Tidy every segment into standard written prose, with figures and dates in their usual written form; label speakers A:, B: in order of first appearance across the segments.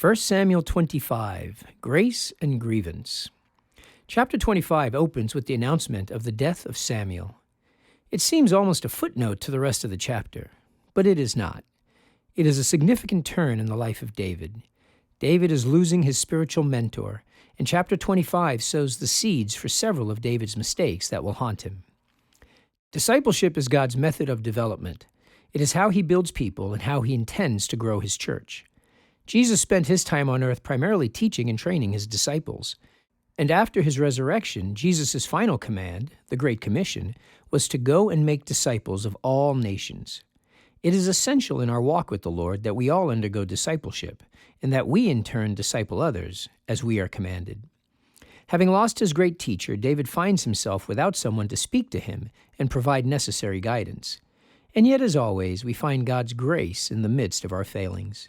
A: 1 Samuel 25, Grace and Grievance. Chapter 25 opens with the announcement of the death of Samuel. It seems almost a footnote to the rest of the chapter, but it is not. It is a significant turn in the life of David. David is losing his spiritual mentor, and chapter 25 sows the seeds for several of David's mistakes that will haunt him. Discipleship is God's method of development. It is how he builds people and how he intends to grow his church. Jesus spent his time on earth primarily teaching and training his disciples. And after his resurrection, Jesus' final command, the Great Commission, was to go and make disciples of all nations. It is essential in our walk with the Lord that we all undergo discipleship, and that we in turn disciple others, as we are commanded. Having lost his great teacher, David finds himself without someone to speak to him and provide necessary guidance. And yet, as always, we find God's grace in the midst of our failings.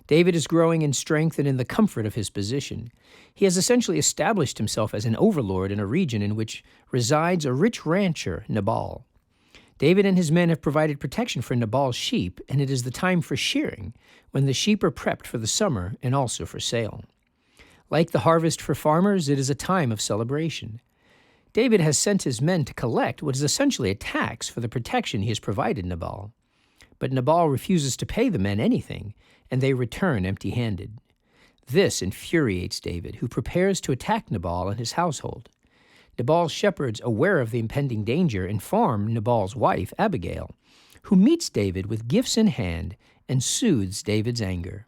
A: David is growing in strength and in the comfort of his position. He has essentially established himself as an overlord in a region in which resides a rich rancher, Nabal. David and his men have provided protection for Nabal's sheep, and it is the time for shearing, when the sheep are prepped for the summer and also for sale. Like the harvest for farmers, it is a time of celebration. David has sent his men to collect what is essentially a tax for the protection he has provided Nabal. But Nabal refuses to pay the men anything, and they return empty-handed. This infuriates David, who prepares to attack Nabal and his household. Nabal's shepherds, aware of the impending danger, inform Nabal's wife, Abigail, who meets David with gifts in hand and soothes David's anger.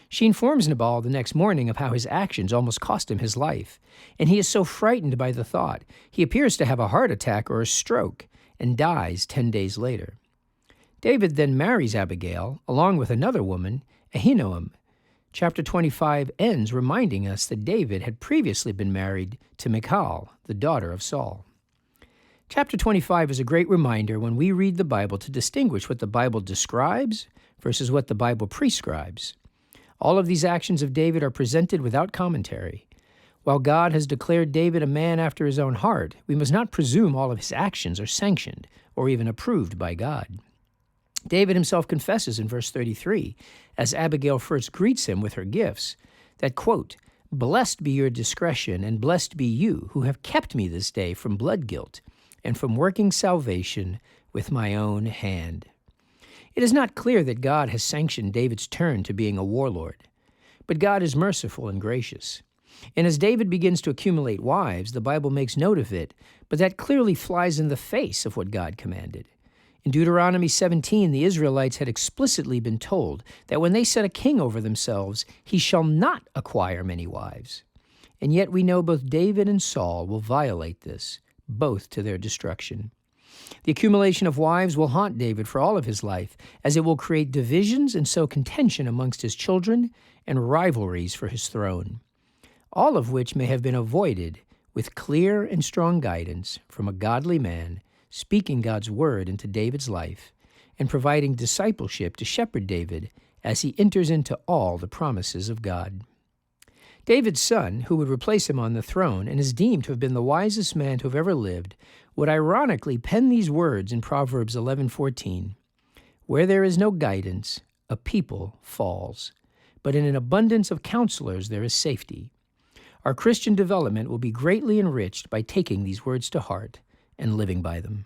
A: She informs Nabal the next morning of how his actions almost cost him his life, and he is so frightened by the thought, he appears to have a heart attack or a stroke and dies 10 days later. David then marries Abigail, along with another woman, Ahinoam. Chapter 25 ends reminding us that David had previously been married to Michal, the daughter of Saul. Chapter 25 is a great reminder when we read the Bible to distinguish what the Bible describes versus what the Bible prescribes. All of these actions of David are presented without commentary. While God has declared David a man after his own heart, we must not presume all of his actions are sanctioned or even approved by God. David himself confesses in verse 33, as Abigail first greets him with her gifts, that, quote, "Blessed be your discretion, and blessed be you who have kept me this day from blood guilt, and from working salvation with my own hand." It is not clear that God has sanctioned David's turn to being a warlord, but God is merciful and gracious. And as David begins to accumulate wives, the Bible makes note of it, but that clearly flies in the face of what God commanded. In Deuteronomy 17, the Israelites had explicitly been told that when they set a king over themselves, he shall not acquire many wives. And yet we know both David and Saul will violate this, both to their destruction. The accumulation of wives will haunt David for all of his life, as it will create divisions and sow contention amongst his children and rivalries for his throne, all of which may have been avoided with clear and strong guidance from a godly man speaking God's word into David's life and providing discipleship to shepherd David as he enters into all the promises of God. David's son, who would replace him on the throne and is deemed to have been the wisest man to have ever lived, would ironically pen these words in Proverbs 11:14, "Where there is no guidance, a people falls, but in an abundance of counselors there is safety." Our Christian development will be greatly enriched by taking these words to heart and living by them.